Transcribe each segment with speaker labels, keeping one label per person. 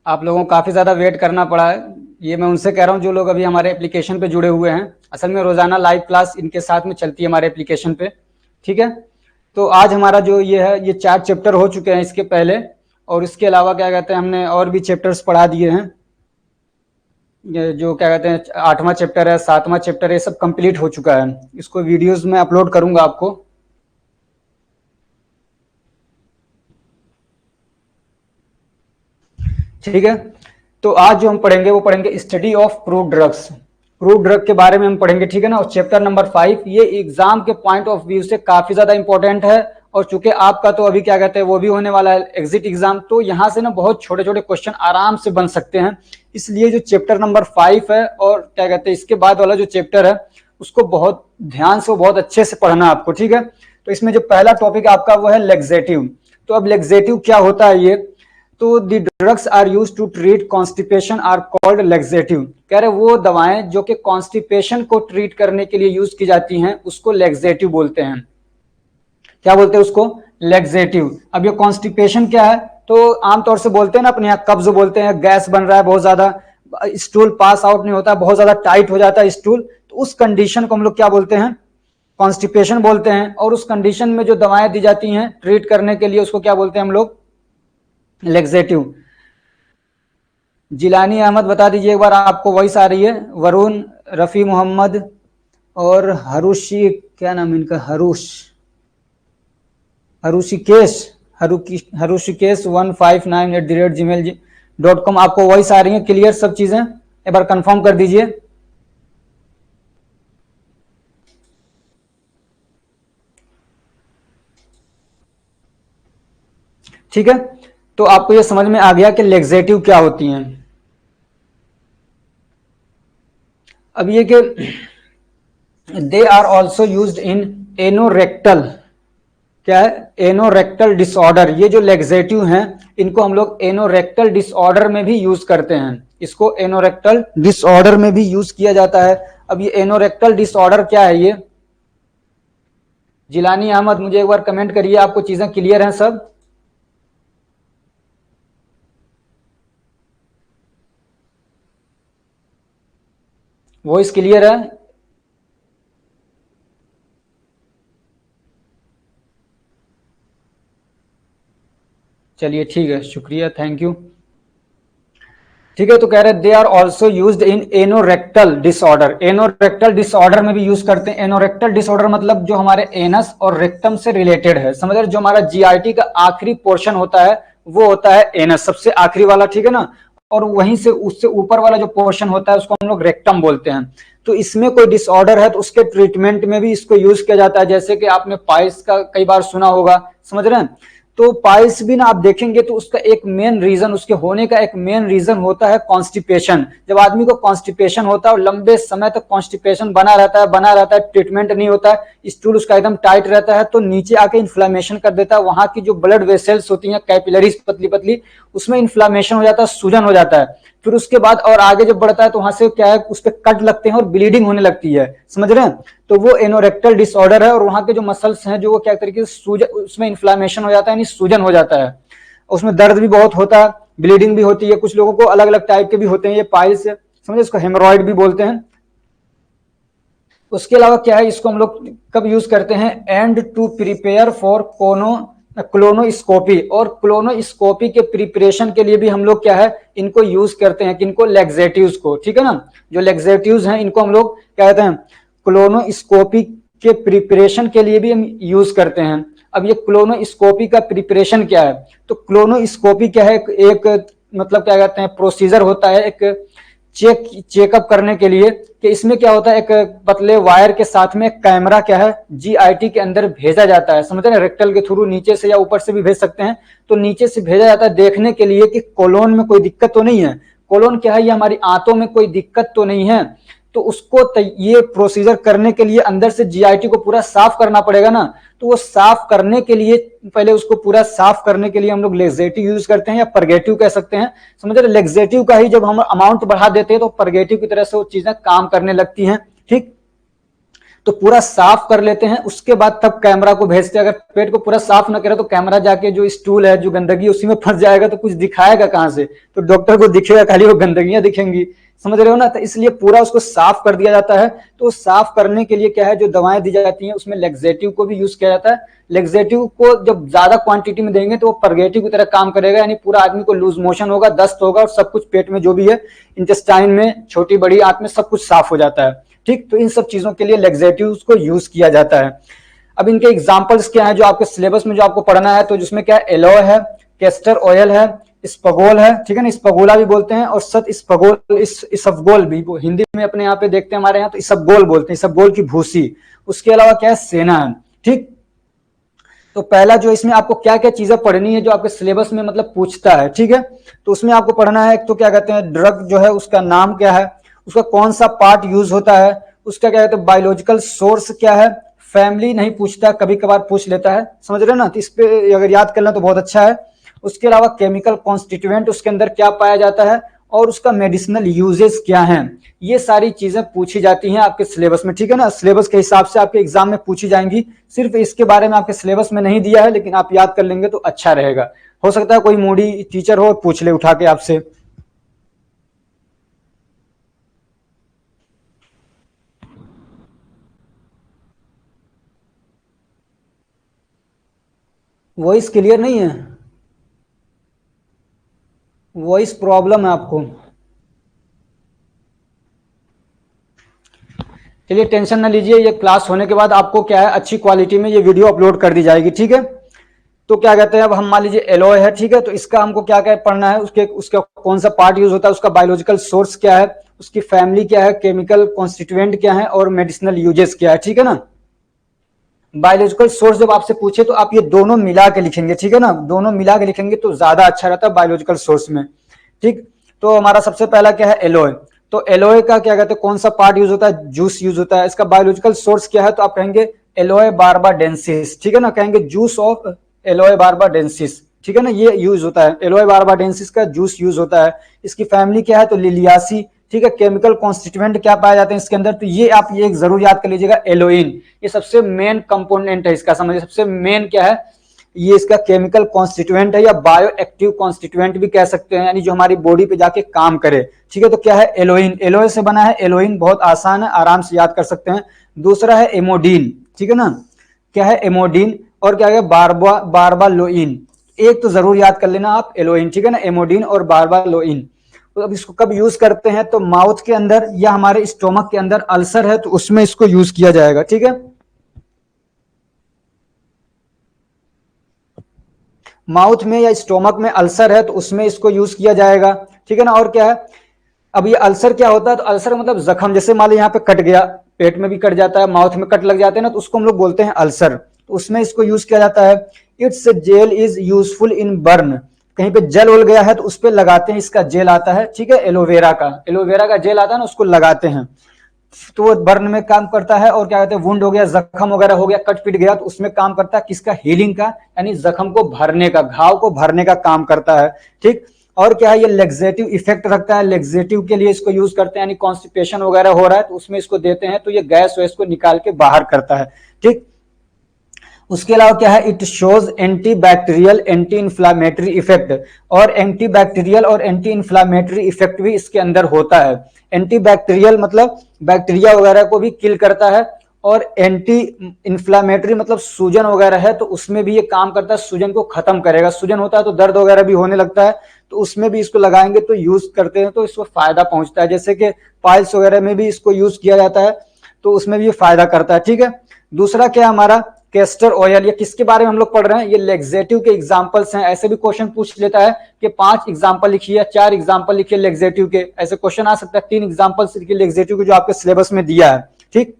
Speaker 1: आप लोगों को काफ़ी ज़्यादा वेट करना पड़ा है। ये मैं उनसे कह रहा हूँ जो लोग अभी हमारे एप्लीकेशन पे जुड़े हुए हैं। असल में रोज़ाना लाइव क्लास इनके साथ में चलती है हमारे एप्लीकेशन पे, ठीक है। तो आज हमारा जो ये है, ये 4 चैप्टर हो चुके हैं इसके पहले, और इसके अलावा क्या कहते हैं, हमने और भी चैप्टर्स पढ़ा दिए हैं। ये जो क्या कहते हैं 8वां चैप्टर है, 7वां चैप्टर है, ये सब कंप्लीट हो चुका है। इसको वीडियोस में अपलोड करूंगा आपको। ठीक है। तो आज जो हम पढ़ेंगे वो पढ़ेंगे study of prove drugs. Prove drug के बारे में हम पढ़ेंगे, ठीक है ना। और चैप्टर नंबर 5 ये एग्जाम के पॉइंट ऑफ व्यू से काफी ज्यादा इंपॉर्टेंट है। और चूंकि आपका तो अभी क्या कहते हैं वो भी होने वाला है एग्जिट एग्जाम, तो यहाँ से ना बहुत छोटे छोटे क्वेश्चन आराम से बन सकते हैं। इसलिए जो चैप्टर नंबर 5 है और क्या कहते हैं इसके बाद वाला जो चैप्टर है उसको बहुत ध्यान से, बहुत अच्छे से पढ़ना आपको, ठीक है। तो इसमें जो पहला टॉपिक आपका वो है लेग्जेटिव। तो अब लेग्जेटिव क्या होता है ये, तो the drugs are use to treat constipation are called laxative. कह रहे वो दवाएं जो कि कॉन्स्टिपेशन को ट्रीट करने के लिए यूज की जाती हैं उसको लेग्जेटिव बोलते हैं। क्या बोलते हैं उसको? लेग्जेटिव। अब ये कॉन्स्टिपेशन क्या है, तो आमतौर से बोलते हैं ना अपने यहाँ कब्ज बोलते हैं, गैस बन रहा है बहुत ज्यादा, स्टूल पास आउट नहीं होता, बहुत ज्यादा टाइट हो जाता है स्टूल, तो उस कंडीशन को हम लोग क्या बोलते हैं? कॉन्स्टिपेशन बोलते हैं। और उस कंडीशन में जो दवाएं दी जाती हैं ट्रीट करने के लिए उसको क्या बोलते हैं हम लोग? लेग्जेटिव। जिलानी अहमद बता दीजिए एक बार, आपको वॉइस आ रही है? वरुण, रफी मोहम्मद और हरुषी, क्या नाम इनका, हरुषिकेश, हरुषिकेश 159@gmail.com। आपको वॉइस आ रही है क्लियर सब चीजें? एक बार कंफर्म कर दीजिए। ठीक है। तो आपको ये समझ में आ गया कि लेग्जेटिव क्या होती हैं। अब ये कि they are also use in anorectal, क्या है? Anorectal disorder. ये जो लेग्जेटिव हैं इनको हम लोग एनोरेक्टल डिसऑर्डर में भी यूज करते हैं। इसको एनोरेक्टल डिसऑर्डर में भी यूज किया जाता है। अब ये एनोरेक्टल डिसऑर्डर क्या है ये? जिलानी अहमद मुझे एक बार कमेंट करिए, आपको चीजें क्लियर हैं सब? वॉइस क्लियर है? चलिए ठीक है, शुक्रिया, थैंक यू। ठीक है। तो कह रहे हैं they are also use in anorectal disorder. Anorectal disorder में भी यूज करते हैं। एनोरेक्टल डिसऑर्डर मतलब जो हमारे एनस और रेक्टम से रिलेटेड है, समझ रहे? जो हमारा जीआईटी का आखिरी पोर्शन होता है वो होता है एनस, सबसे आखिरी वाला, ठीक है ना। और वहीं से उससे ऊपर वाला जो पोर्शन होता है उसको हम लोग रेक्टम बोलते हैं। तो इसमें कोई डिसऑर्डर है तो उसके ट्रीटमेंट में भी इसको यूज किया जाता है। जैसे कि आपने पाइल्स का कई बार सुना होगा, समझ रहे हैं? तो पाइल्स भी ना आप देखेंगे तो उसका एक मेन रीजन, उसके होने का एक मेन रीजन होता है कॉन्स्टिपेशन। जब आदमी को कॉन्स्टिपेशन होता है और लंबे समय तक कॉन्स्टिपेशन बना रहता है, ट्रीटमेंट नहीं होता है, स्टूल उसका एकदम टाइट रहता है, तो नीचे आके इन्फ्लामेशन कर देता है। वहां की जो ब्लड वेसल्स होती हैं, कैपिलरीज पतली पतली, उसमें इन्फ्लामेशन हो जाता है, सूजन हो जाता है। फिर उसके बाद और आगे जब बढ़ता है तो वहां से क्या है, उस पर कट लगते हैं और ब्लीडिंग होने लगती है, समझ रहे हैं? तो वो एनोरेक्टल डिसऑर्डर है। और वहां के जो मसल्स हैं जो वो क्या तरीके से सूजन, उसमें इन्फ्लामेशन हो जाता है, यानी सूजन हो जाता है। उसमें दर्द भी बहुत होता है, ब्लीडिंग भी होती है। कुछ लोगों को अलग अलग टाइप के भी होते हैं ये पाइल्स, समझे? इसको हेमोरॉइड भी बोलते हैं। उसके अलावा क्या है, इसको हम लोग कब यूज करते हैं? And to prepare for colonoscopy. और क्लोनोस्कोपी के प्रिपरेशन के लिए भी हम लोग क्या है, इनको यूज करते हैं। किनको? लेग्जेटिव्स को, ठीक है ना। जो लेग्जेटिव्स हैं इनको हम लोग क्या कहते हैं? क्लोनोस्कोपी के प्रिपरेशन के लिए भी हम यूज करते हैं। अब ये क्लोनोस्कोपी का प्रिपरेशन क्या है? तो क्लोनोस्कोपी क्या है, एक मतलब क्या कहते हैं, प्रोसीजर होता है एक चेकअप करने के लिए। कि इसमें क्या होता है, एक पतले वायर के साथ में कैमरा क्या है, जीआईटी के अंदर भेजा जाता है, समझते हैं? रेक्टल के थ्रू नीचे से या ऊपर से भी भेज सकते हैं। तो नीचे से भेजा जाता है देखने के लिए कि कोलोन में कोई दिक्कत तो नहीं है। कोलोन क्या है, ये हमारी आंतों में कोई दिक्कत तो नहीं है। तो उसको ये प्रोसीजर करने के लिए अंदर से जीआईटी को पूरा साफ करना पड़ेगा ना। तो वो साफ करने के लिए, पहले उसको पूरा साफ करने के लिए हम लोग लेग्जेटिव यूज करते हैं या परगेटिव कह सकते हैं, समझ रहे? लेग्जेटिव का ही जब हम अमाउंट बढ़ा देते हैं तो परगेटिव की तरह से वो चीजें काम करने लगती हैं, ठीक। तो पूरा साफ कर लेते हैं, उसके बाद तब कैमरा को भेजते हैं। अगर पेट को पूरा साफ ना करे तो कैमरा जाके जो स्टूल है, जो गंदगी, उसी में फंस जाएगा, तो कुछ दिखाएगा कहाँ से? तो डॉक्टर को दिखेगा खाली वो गंदगियां दिखेंगी, समझ रहे हो ना? तो इसलिए पूरा उसको साफ कर दिया जाता है। तो साफ करने के लिए क्या है, जो दवाएं दी जाती हैं उसमें लेक्सेटिव को भी यूज किया जाता है। लेक्सेटिव को जब ज्यादा क्वांटिटी में देंगे तो वो परगेटिव की तरह काम करेगा, यानी पूरा आदमी को लूज मोशन होगा, दस्त होगा, और सब कुछ पेट में जो भी है, इंटेस्टाइन में, छोटी बड़ी आंत में, सब कुछ साफ हो जाता है। ठीक, तो इन सब चीजों के लिए लेक्सेटिव्स को यूज किया जाता है। अब इनके एग्जांपल्स क्या है जो आपके सिलेबस में जो आपको पढ़ना है, तो जिसमें क्या है, एलोए है, कैस्टर ऑयल है, स्पगोल है, ठीक है ना, स्पगोला भी बोलते हैं, और सत स्पगोल, इसबगोल भी हिंदी में अपने यहाँ पे देखते हैं, हमारे यहाँ तो इसबगोल बोलते हैं, इसबगोल की भूसी। उसके अलावा क्या है, सेना है। ठीक, तो पहला जो इसमें आपको क्या क्या चीजें पढ़नी है जो आपके सिलेबस में मतलब पूछता है, ठीक है, तो उसमें आपको पढ़ना है, तो क्या कहते हैं, ड्रग जो है उसका नाम क्या है, उसका कौन सा पार्ट यूज होता है, उसका क्या कहते हैं, बायोलॉजिकल सोर्स क्या है, फैमिली नहीं पूछता, कभी कभार पूछ लेता है, समझ रहे हो ना, तो इस पे अगर याद कर लें तो बहुत अच्छा है। उसके अलावा केमिकल कॉन्स्टिट्यूएंट उसके अंदर क्या पाया जाता है, और उसका मेडिसिनल यूजेस क्या है, ये सारी चीजें पूछी जाती हैं आपके सिलेबस में, ठीक है ना। सिलेबस के हिसाब से आपके एग्जाम में पूछी जाएंगी। सिर्फ इसके बारे में आपके सिलेबस में नहीं दिया है, लेकिन आप याद कर लेंगे तो अच्छा रहेगा। हो सकता है कोई मूडी टीचर हो, पूछ ले उठा के आपसे। वॉइस क्लियर नहीं है, वॉइस प्रॉब्लम है आपको। चलिए टेंशन ना लीजिए, ये क्लास होने के बाद आपको क्या है, अच्छी क्वालिटी में ये वीडियो अपलोड कर दी जाएगी, ठीक है। तो क्या कहते हैं, अब हम मान लीजिए एलोए है, ठीक है, तो इसका हमको क्या क्या पढ़ना है, उसके उसका कौन सा पार्ट यूज होता है, उसका बायोलॉजिकल सोर्स क्या है, उसकी फैमिली क्या है, केमिकल कॉन्स्टिट्यूएंट क्या है, और मेडिसिनल यूजेस क्या है, ठीक है ना। बायोलॉजिकल सोर्स जब आपसे पूछे तो आप ये दोनों मिला के लिखेंगे, ठीक है ना, दोनों मिला के लिखेंगे तो ज्यादा अच्छा रहता है बायोलॉजिकल सोर्स में। ठीक, तो हमारा सबसे पहला क्या है, एलोए। तो एलोए का क्या कहते हैं, कौन सा पार्ट यूज होता है, जूस यूज होता है। इसका बायोलॉजिकल सोर्स क्या है, तो आप कहेंगे एलोए बार्बाडेंसिस, ठीक है ना, कहेंगे जूस ऑफ एलोए बार्बाडेंसिस, ठीक है ना, ये यूज होता है, एलोए बार्बाडेंसिस का जूस यूज होता है। इसकी फैमिली क्या है, तो लिलियासी, ठीक है। केमिकल कॉन्स्टिट्यूएंट क्या पाए जाते हैं इसके अंदर, तो ये आप ये एक जरूर याद कर लीजिएगा, एलोइन, ये सबसे मेन कंपोनेंट है इसका, समझिए सबसे मेन क्या है, ये इसका केमिकल कॉन्स्टिट्यूएंट है, या बायो एक्टिव कॉन्स्टिट्यूएंट भी कह सकते हैं, यानी जो हमारी बॉडी पे जाके काम करे, ठीक है। तो क्या है, एलोइन, एलोए से बना है, एलोइन बहुत आसान है, आराम से याद कर सकते हैं। दूसरा है एमोडीन, ठीक है ना, क्या है, एमोडीन। और क्या है, बारबालोइन, एक तो जरूर याद कर लेना आप, एलोइन, ठीक है ना, एमोडीन और बारबालोइन। तो अब इसको कब यूज करते हैं, तो माउथ के अंदर या हमारे स्टोमक के अंदर अल्सर है तो उसमें इसको यूज किया जाएगा, ठीक है। माउथ में या स्टोमक में अल्सर है तो उसमें इसको यूज किया जाएगा, ठीक है ना। और क्या है, अब ये अल्सर क्या होता है, तो अल्सर मतलब जख्म, जैसे मान लो यहाँ पे कट गया, पेट में भी कट जाता है, माउथ में कट लग जाते हैं ना, तो उसको हम लोग बोलते हैं अल्सर, तो उसमें इसको यूज किया जाता है। Its gel is useful in burn, कहीं पे जल उल गया है तो उस पर लगाते हैं, इसका जेल आता है, ठीक है, एलोवेरा का, एलोवेरा का जेल आता है ना, उसको लगाते हैं, तो वो बर्न में काम करता है। और क्या कहते हैं, वुंड हो गया, जख्म वगैरह हो गया, कट पिट गया, तो उसमें काम करता है किसका, हीलिंग का, यानी जख्म को भरने का, घाव को भरने का काम करता है, ठीक। और क्या है, ये लेक्सेटिव इफेक्ट रखता है, लेक्सेटिव के लिए इसको यूज करते हैं, यानी कॉन्स्टिपेशन वगैरह हो रहा है तो उसमें इसको देते हैं, तो ये गैस वैस को निकाल के बाहर करता है, ठीक। उसके अलावा क्या है, it shows anti bacterial anti inflammatory effect, और एंटी बैक्टीरियल और एंटी इन्फ्लामेटरी इफेक्ट भी इसके अंदर होता है। एंटी बैक्टीरियल मतलब बैक्टीरिया वगैरह को भी किल करता है, और एंटी इन्फ्लामेटरी मतलब सूजन वगैरह है तो उसमें भी ये काम करता है, सूजन को खत्म करेगा, सूजन होता है तो दर्द वगैरह भी होने लगता है, तो उसमें भी इसको लगाएंगे तो यूज करते हैं तो इसको फायदा पहुंचता है, जैसे कि पाइल्स वगैरह में भी इसको यूज किया जाता है तो उसमें भी ये फायदा करता है, ठीक है। दूसरा क्या हमारा, कैस्टर ऑयल, ये किसके बारे में हम लोग पढ़ रहे हैं, ये लेक्सेटिव के एग्जांपल्स हैं। ऐसे भी क्वेश्चन पूछ लेता है कि 5 एग्जांपल लिखिए, 4 एग्जांपल लिखिए लेक्सेटिव के, ऐसे क्वेश्चन आ सकता है, 3 एग्जांपल लिखिए लेक्सेटिव के जो आपके सिलेबस में दिया है, ठीक।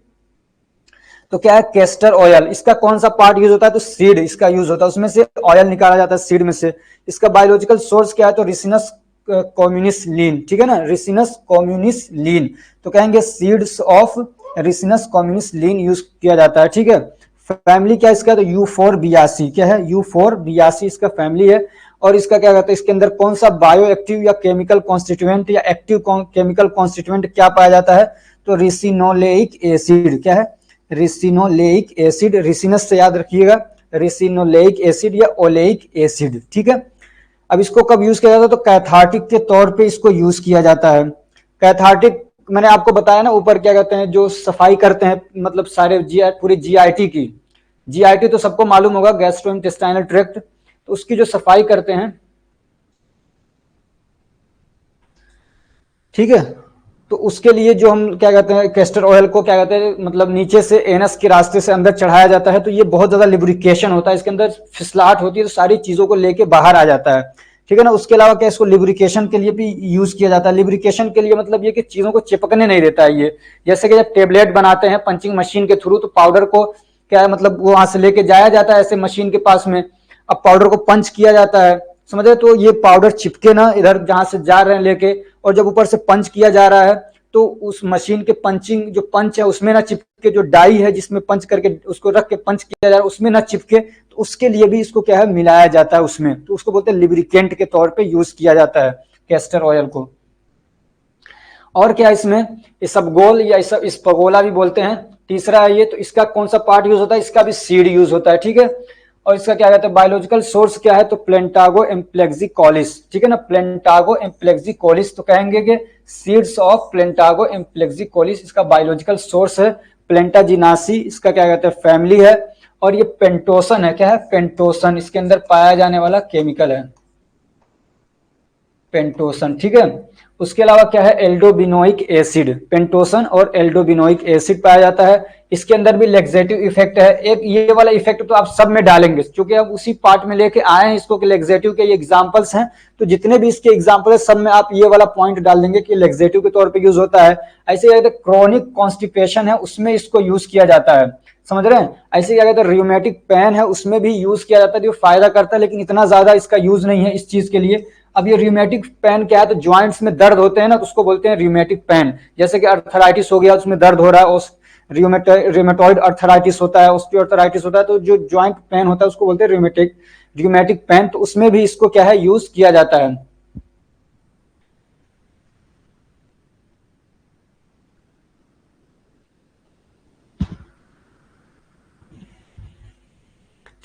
Speaker 1: तो क्या है, कैस्टर ऑयल, इसका कौन सा पार्ट यूज होता है, तो सीड इसका यूज होता है, उसमें से ऑयल निकाला जाता है सीड में से। इसका बायोलॉजिकल सोर्स क्या है, तो रिसिनस कम्युनिस लीन, ठीक है ना, रिसिनस कम्युनिस लीन, तो कहेंगे seeds of Ricinus communis lean use किया जाता है, ठीक है। फैमिली क्या इसका, तो यूफोरबियासी, क्या है, यूफोरबियासी इसका फैमिली है। और इसका क्या कहते हैं, इसके अंदर कौन सा बायो एक्टिव या केमिकल कॉन्स्टिट्यूएंट या एक्टिव केमिकल कॉन्स्टिट्यूएंट क्या पाया जाता है, तो रिसिनोलेइक एसिड, क्या है, रिसिनोलेइक एसिड, रिसिनस से याद रखिएगा, रिसिनोलेइक एसिड या ओलेइक एसिड, ठीक है। अब इसको कब यूज किया जाता है, तो कैथार्टिक के तौर पे इसको यूज किया जाता है। कैथार्टिक मैंने आपको बताया ना ऊपर, क्या कहते हैं, जो सफाई करते हैं, मतलब सारे पूरी जीआईटी की, जीआईटी तो सबको मालूम होगा, गैस्ट्रोइंटेस्टाइनल ट्रैक्ट, तो उसकी जो सफाई करते हैं, ठीक है, तो उसके लिए जो हम क्या कहते हैं, कैस्टर ऑयल को क्या कहते हैं, मतलब नीचे से एनस के रास्ते से अंदर चढ़ाया जाता है, तो ये बहुत ज्यादा लिब्रिकेशन होता है, इसके अंदर फिसलाहट होती है, तो सारी चीजों को लेके बाहर आ जाता है, ठीक है ना। उसके अलावा क्या, इसको लिब्रिकेशन के लिए भी यूज किया जाता है। लिब्रिकेशन के लिए मतलब ये कि चीजों को चिपकने नहीं देता है ये, जैसे कि जब टेबलेट बनाते हैं पंचिंग मशीन के थ्रू, तो पाउडर को क्या है, मतलब वो वहां से लेके जाया जाता है ऐसे मशीन के पास में, अब पाउडर को पंच किया जाता है, समझ रहे, तो ये पाउडर चिपके ना इधर जहां से जा रहे हैं लेके, और जब ऊपर से पंच किया जा रहा है तो उस मशीन के पंचिंग जो पंच है उसमें ना चिपके, जो डाई है जिसमें पंच करके उसको रख के पंच किया जा रहा है उसमें ना चिपके, तो उसके लिए भी इसको क्या है, मिलाया जाता है उसमें, तो उसको बोलते हैं लिब्रिकेंट के तौर पे यूज किया जाता है कैस्टर ऑयल को। और क्या इसमें इसबगोल या इस्पगोला भी बोलते हैं, तीसरा है ये, तो इसका कौन सा पार्ट यूज होता है, इसका भी सीड यूज होता है, ठीक है। और इसका क्या कहते हैं, बायोलॉजिकल सोर्स क्या है, तो प्लेंटागो एम्प्लेक्सिकोलिस, ठीक है ना, प्लेंटागो एम्प्लेक्सिकोलिस, तो कहेंगे कि सीड्स ऑफ प्लेंटागो एम्प्लेक्सिकोलिस इसका बायोलॉजिकल सोर्स है। प्लेंटाजिनासी इसका क्या कहते हैं, फैमिली है। और ये पेंटोसन है, क्या है, पेंटोसन इसके अंदर पाया जाने वाला केमिकल है, पेंटोसन, ठीक है। उसके अलावा क्या है, एल्डोबिनोइक एसिड, पेंटोसन और एल्डोबिनोइक एसिड पाया जाता है। इसके अंदर भी लेक्सेटिव इफेक्ट है, एक ये वाला इफेक्ट तो आप सब में डालेंगे, क्योंकि अब उसी पार्ट में लेके आए हैं इसको कि लेक्सेटिव के ये एग्जांपल्स हैं, तो जितने भी इसके एग्जांपल है सब में आप ये वाला पॉइंट डाल देंगे कि लेक्सेटिव के तौर पे यूज होता है। ऐसे क्या कहते हैं, क्रोनिक कॉन्स्टिपेशन है उसमें इसको यूज किया जाता है, समझ रहे हैं। ऐसे क्या कहते हैं, रियोमेटिक पेन है उसमें भी यूज किया जाता है, जो फायदा करता है, लेकिन इतना ज्यादा इसका यूज नहीं है इस चीज के लिए। अब ये रियोमेटिक पेन क्या है, तो ज्वाइंट्स में दर्द होते हैं ना, तो उसको बोलते हैं रियोमेटिक पेन, जैसे कि अर्थराइटिस हो गया उसमें दर्द हो रहा है, रियोमेटॉइड अर्थराइटिस होता है, ऑस्टियोआर्थराइटिस होता है, तो जो ज्वाइंट पेन होता है उसको बोलते हैं रियोमेटिक पेन, तो उसमें भी इसको क्या है, यूज किया जाता है।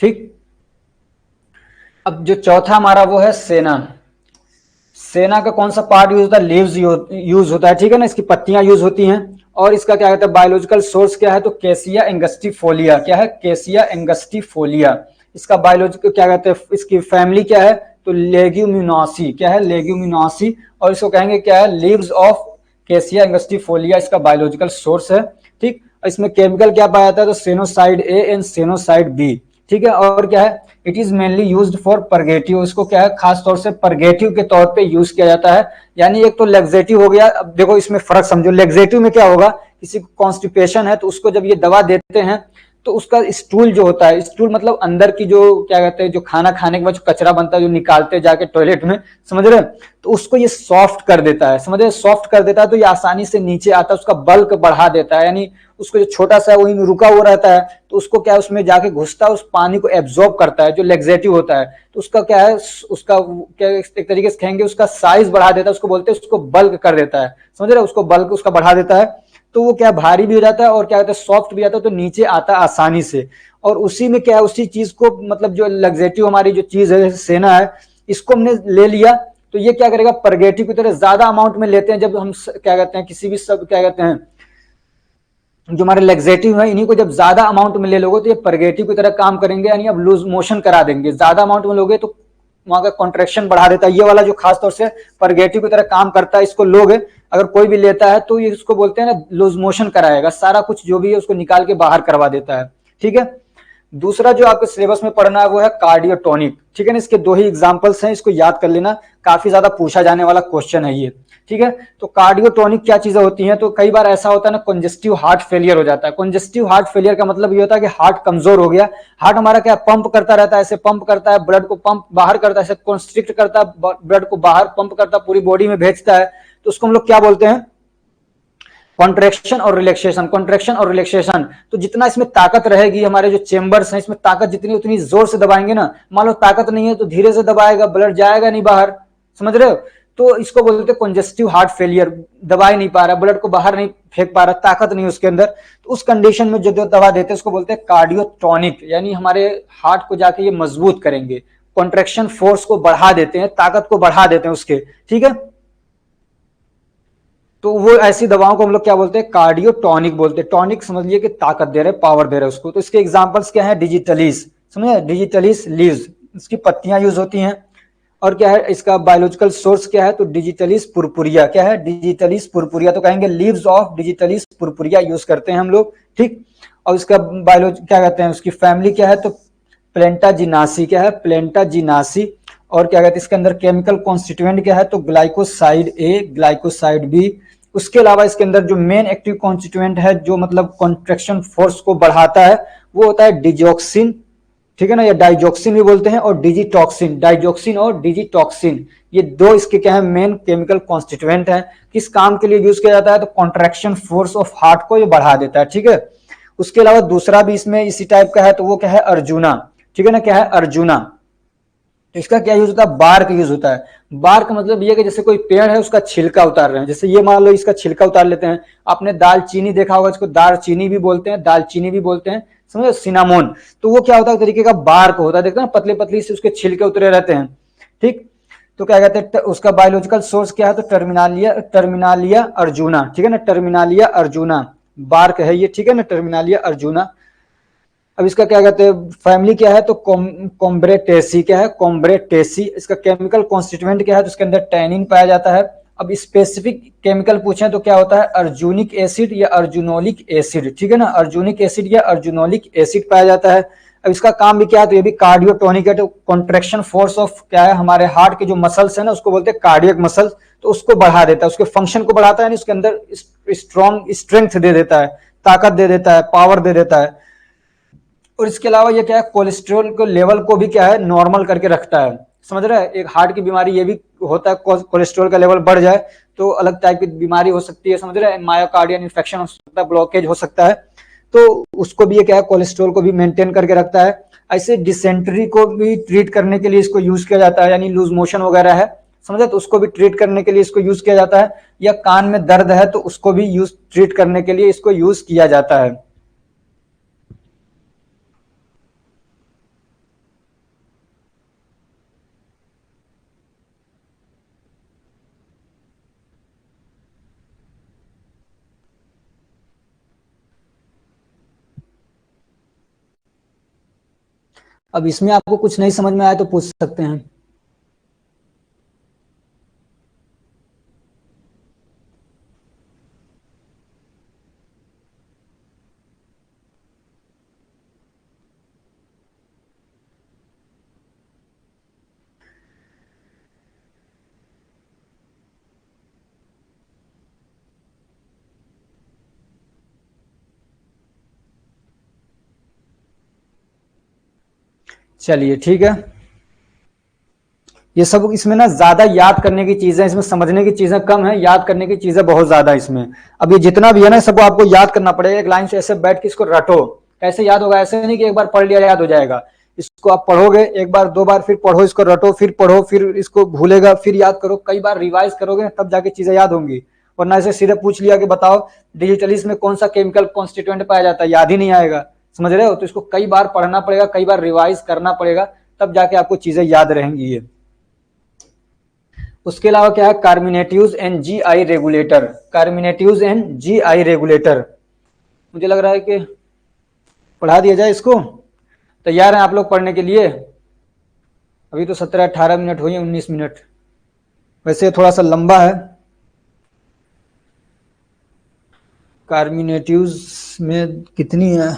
Speaker 1: ठीक, अब जो चौथा हमारा वो है सेना। सेना का कौन सा पार्ट यूज होता है, लीव्स यूज होता है, ठीक है ना, इसकी पत्तियां यूज होती हैं। और इसका क्या कहते हैं, बायोलॉजिकल सोर्स क्या है, तो केसिया एंगस्टिफोलिया, क्या है, केसिया एंगस्टिफोलिया, इसका बायोलॉजिकल क्या कहते हैं, इसकी फैमिली क्या है, तो लेग्यूमिनोसी, क्या है, लेग्यूमिनोसी, और इसको कहेंगे क्या है, लीव्स ऑफ केसिया एंगस्टिफोलिया इसका बायोलॉजिकल सोर्स है, ठीक। इसमें केमिकल क्या पाया जाता है, तो सेनोसाइड ए एंड सेनोसाइड बी, ठीक है। और क्या है, it is mainly used for purgative, इसको क्या है, खास तौर से परगेटिव के तौर पे यूज किया जाता है। यानी एक तो लेक्सेटिव हो गया, अब देखो इसमें फर्क समझो, लेक्सेटिव में क्या होगा, किसी को कॉन्स्टिपेशन है तो उसको जब ये दवा देते हैं तो उसका स्टूल जो होता है, स्टूल मतलब अंदर की जो क्या कहते हैं, जो खाना खाने के बाद जो कचरा बनता है जो निकालते हैं जाके टॉयलेट में, समझ रहे, तो उसको ये सॉफ्ट कर देता है, समझ रहे, सॉफ्ट कर देता है, तो ये आसानी से नीचे आता है, उसका बल्क बढ़ा देता है, यानी उसको जो छोटा सा वही में रुका हुआ रहता है, तो उसको क्या है, उसमें जाके घुसता है, उस पानी को एब्जॉर्ब करता है, जो लेक्सेटिव होता है, तो उसका क्या है, उसका क्या एक तरीके से कहेंगे, उसका साइज बढ़ा देता है, उसको बोलते हैं, उसको बल्क कर देता है, समझ रहे, उसको बल्क उसका बढ़ा देता है, तो वो क्या भारी भी हो जाता है और क्या कहते हैं, सॉफ्ट भी आता है, तो नीचे आता है आसानी से। और उसी में क्या है, उसी चीज को मतलब जो लग्जेटिव हमारी जो चीज है सेना है, इसको हमने ले लिया, तो ये क्या करेगा, परगेटिव की तरह ज्यादा अमाउंट में लेते हैं, जब हम क्या कहते हैं किसी भी सब क्या कहते हैं जो हमारे लेग्जेटिव है, इन्हीं को जब ज्यादा अमाउंट में ले लोगे तो ये परगेटिव की तरह काम करेंगे, यानी अब लूज मोशन करा देंगे, ज्यादा अमाउंट में लोगे तो वहां का कॉन्ट्रेक्शन बढ़ा देता है, ये वाला जो खास तौर से परगेटिव की तरह काम करता है, इसको लोगे अगर कोई भी लेता है तो ये इसको बोलते हैं ना, लूज मोशन कराएगा, सारा कुछ जो भी है उसको निकाल के बाहर करवा देता है, ठीक है। दूसरा जो आपके सिलेबस में पढ़ना है वो है कार्डियोटोनिक, ठीक है ना, इसके दो ही एग्जांपल्स हैं, इसको याद कर लेना, काफी ज्यादा पूछा जाने वाला क्वेश्चन है ये, ठीक है। तो कार्डियोटोनिक क्या चीजें होती हैं, तो कई बार ऐसा होता है ना, कंजेस्टिव हार्ट फेलियर हो जाता है। कंजेस्टिव हार्ट फेलियर का मतलब ये होता है कि हार्ट कमजोर हो गया, हार्ट हमारा क्या पंप करता रहता है, ऐसे पंप करता है, ब्लड को पंप बाहर करता है, ऐसे कॉन्स्ट्रिक्ट करता है, ब्लड को बाहर पंप करता है, पूरी बॉडी में भेजता है, तो उसको हम लोग क्या बोलते हैं, कॉन्ट्रेक्शन और रिलैक्सेशन, कॉन्ट्रेक्शन और रिलैक्सेशन। तो जितना इसमें ताकत रहेगी, हमारे जो चेंबर्स हैं इसमें ताकत जितनी उतनी जोर से दबाएंगे ना, मान लो ताकत नहीं है तो धीरे से दबाएगा, ब्लड जाएगा नहीं बाहर, समझ रहे हो, तो इसको बोलते हैं कंजेस्टिव हार्ट फेलियर, दबा ही नहीं पा रहा, ब्लड को बाहर नहीं फेंक पा रहा, ताकत नहीं उसके अंदर, तो उस कंडीशन में जो दवा देते हैं उसको बोलते हैं कार्डियोटॉनिक, यानी हमारे हार्ट को जाके ये मजबूत करेंगे, कॉन्ट्रेक्शन फोर्स को बढ़ा देते हैं, ताकत को बढ़ा देते हैं उसके, ठीक है। तो वो ऐसी दवाओं को हम लोग क्या बोलते हैं, कार्डियोटॉनिक बोलते हैं। टॉनिक समझ लिए कि ताकत दे रहे, पावर दे रहे उसको। तो इसके एग्जांपल्स क्या है, डिजिटलीस, समझे, डिजिटलीस लीव्स, इसकी पत्तियां यूज होती हैं। और क्या है इसका बायोलॉजिकल सोर्स क्या है, तो डिजिटलिस पुरपुरिया, क्या है, डिजिटलिस पुरपुरिया, तो कहेंगे leaves of digitalis purpurea use करते हैं हम लोग, ठीक। और इसका बायोलॉजी क्या कहते हैं, उसकी फैमिली क्या है, तो प्लेंटाजिनासी, क्या है, प्लेंटाजिनासी। और क्या कहते हैं इसके अंदर केमिकल कॉन्स्टिट्यूएंट क्या है, तो ग्लाइकोसाइड ए, ग्लाइकोसाइड बी। उसके अलावा इसके अंदर जो मेन एक्टिव कॉन्स्टिट्यूएंट है जो मतलब कॉन्ट्रेक्शन फोर्स को बढ़ाता है, वो होता है डिजॉक्सिन, ठीक है ना, या डाइजॉक्सिन भी बोलते हैं, और डिजिटॉक्सिन, डाइजॉक्सिन और डिजिटॉक्सिन, ये दो इसके क्या है, मेन केमिकल कॉन्स्टिट्यूएंट है। किस काम के लिए यूज किया जाता है, तो कॉन्ट्रैक्शन फोर्स ऑफ हार्ट को ये बढ़ा देता है, ठीक है। उसके अलावा दूसरा भी इसमें इसी टाइप का है, तो वो क्या है, अर्जुना, ठीक है ना, क्या है, अर्जुना। तो इसका क्या यूज होता है, बार्क यूज होता है। बार्क मतलब ये कि जैसे कोई पेड़ है उसका छिलका उतार रहे हैं, जैसे ये मान लो इसका छिलका उतार लेते हैं। आपने दालचीनी देखा होगा, इसको दालचीनी भी बोलते हैं, दालचीनी भी बोलते हैं, समझो, सिनामोन। तो वो क्या होता है, तरीके का बार्क होता है, देखते हैं पतले पतली से उसके छिलके उतरे रहते हैं, ठीक। तो क्या कहते हैं, उसका बायोलॉजिकल सोर्स क्या है, तो टर्मिनालिया, टर्मिनालिया अर्जुना, ठीक है ना, टर्मिनालिया अर्जुना बार्क है ये, ठीक है ना, टर्मिनालिया अर्जुना। अब इसका क्या कहते हैं, फैमिली क्या है, तो कॉम्ब्रेटेसी, क्या है, कॉम्ब्रेटेसी। इसका केमिकल कॉन्स्टिट्यूएंट क्या है, तो इसके अंदर टैनिन पाया जाता है। अब स्पेसिफिक केमिकल पूछें तो क्या होता है, अर्जुनिक एसिड या अर्जुनोलिक एसिड, ठीक है ना, अर्जुनिक एसिड या अर्जुनोलिक एसिड पाया जाता है। अब इसका काम भी क्या है, तो ये भी कार्डियोटोनिक है, तो कॉन्ट्रेक्शन फोर्स ऑफ क्या है, हमारे हार्ट के जो मसल्स है ना, उसको बोलते हैं कार्डियक मसल्स, तो उसको बढ़ा देता है, उसके फंक्शन को बढ़ाता है, उसके अंदर स्ट्रॉन्ग स्ट्रेंथ दे देता है, ताकत दे देता है, पावर दे देता है। और इसके अलावा ये क्या है, कोलेस्ट्रॉल को लेवल को भी क्या है, नॉर्मल करके रखता है, समझ रहे हैं। एक हार्ट की बीमारी ये भी होता है, कोलेस्ट्रॉल का लेवल बढ़ जाए तो अलग टाइप की बीमारी हो सकती है, समझ रहे हैं, मायोकार्डियल इन्फेक्शन हो सकता है, ब्लॉकेज हो सकता है, तो उसको भी ये क्या है, कोलेस्ट्रॉल को भी मेंटेन करके रखता है। ऐसे डिसेंट्री को भी ट्रीट करने के लिए इसको यूज किया जाता है, यानी लूज मोशन वगैरह है, समझे, तो उसको भी ट्रीट करने के लिए इसको यूज किया जाता है। या कान में दर्द है तो उसको भी यूज ट्रीट करने के लिए इसको यूज किया जाता है। अब इसमें आपको कुछ नहीं समझ में आया तो पूछ सकते हैं। चलिए ठीक है, ये सब इसमें ना ज्यादा याद करने की चीजें, इसमें समझने की चीजें कम है, याद करने की चीजें बहुत ज्यादा इसमें। अब ये जितना भी है ना सबको आपको याद करना पड़ेगा, एक लाइन से ऐसे बैठ के इसको रटो। कैसे याद होगा, ऐसे नहीं कि एक बार पढ़ लिया याद हो जाएगा। इसको आप पढ़ोगे एक बार दो बार, फिर पढ़ो इसको, रटो, फिर पढ़ो, फिर इसको भूलेगा, फिर याद करो, कई बार रिवाइज करोगे तब जाके चीजें याद होंगी। वरना ऐसे सीधे पूछ लिया कि बताओ डिजिटलिस में कौन सा केमिकल कॉन्स्टिट्यूएंट पाया जाता है, याद ही नहीं आएगा, समझ रहे हो। तो इसको कई बार पढ़ना पड़ेगा, कई बार रिवाइज करना पड़ेगा, तब जाके आपको चीजें याद रहेंगी ये। उसके अलावा क्या है, carminatives and GI regulator, carminatives and GI regulator. मुझे लग रहा है कि पढ़ा दिया जाए इसको। तैयार हैं आप लोग पढ़ने के लिए? अभी तो 17-18 मिनट हुई, 19 मिनट, वैसे थोड़ा सा लंबा है। कार्मिनेटिव्स में कितनी है,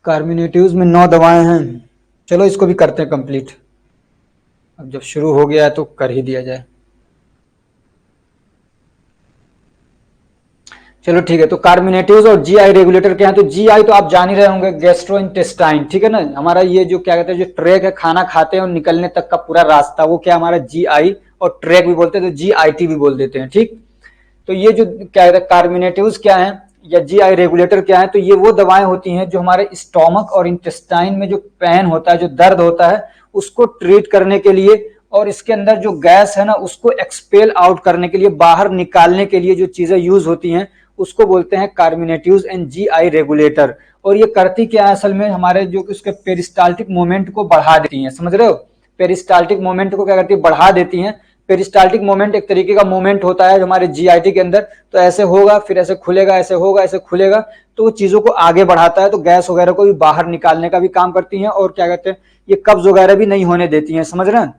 Speaker 1: कार्मिनेटिव्स में 9 दवाएं हैं। चलो इसको भी करते हैं कंप्लीट, अब जब शुरू हो गया है तो कर ही दिया जाए। चलो ठीक है, तो कार्मिनेटिव्स और जीआई रेगुलेटर क्या है, तो जीआई तो आप जान ही रहे होंगे, गैस्ट्रोइंटेस्टाइन, ठीक है ना, हमारा ये जो क्या कहते हैं, जो ट्रैक है, खाना खाते हैं और निकलने तक का पूरा रास्ता, वो क्या हमारा जीआई, और ट्रैक भी बोलते हैं तो जीआईटी भी बोल देते हैं, ठीक। तो ये जो क्या कहते हैं कार्मिनेटिव्स क्या है या जीआई रेगुलेटर क्या है, तो ये वो दवाएं होती हैं जो हमारे स्टोमक और इंटेस्टाइन में जो पेन होता है, जो दर्द होता है, उसको ट्रीट करने के लिए और इसके अंदर जो गैस है ना उसको एक्सपेल आउट करने के लिए, बाहर निकालने के लिए जो चीजें यूज होती हैं उसको बोलते हैं कार्मिनेटिव्स एंड जीआई रेगुलेटर। और ये करती क्या है असल में, हमारे जो उसके पेरिस्टाल्टिक मूवमेंट को बढ़ा देती हैं, समझ रहे हो, पेरिस्टाल्टिक मूवमेंट को क्या करती है, बढ़ा देती हैं। पेरिस्टाल्टिक मूवमेंट एक तरीके का मूवमेंट होता है हमारे जीआईटी के अंदर, तो ऐसे होगा फिर ऐसे खुलेगा, ऐसे होगा ऐसे खुलेगा, तो वो चीजों को आगे बढ़ाता है, तो गैस वगैरह को भी बाहर निकालने का भी काम करती हैं, और क्या कहते हैं ये कब्ज वगैरह भी नहीं होने देती हैं, समझ रहे हैं।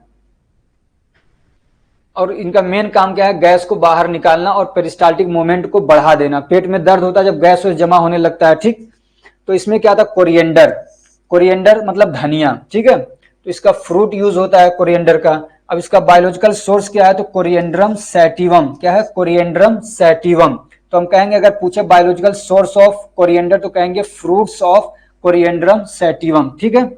Speaker 1: और इनका मेन काम क्या है, गैस को बाहर निकालना और पेरिस्टाल्टिक मूवमेंट को बढ़ा देना। पेट में दर्द होता है जब गैस जमा होने लगता है, ठीक। तो इसमें क्या था, कोरिएंडर, कोरिएंडर मतलब धनिया, ठीक है। तो इसका फ्रूट यूज होता है कोरिएंडर का। अब इसका बायोलॉजिकल सोर्स क्या है, तो कोरिएंड्रम सैटिवम, क्या है, कोरिएंड्रम सैटिवम। तो हम कहेंगे अगर पूछे बायोलॉजिकल सोर्स ऑफ कोरिएंडर तो कहेंगे फ्रूट्स ऑफ कोरिएंड्रम सैटिवम, ठीक है।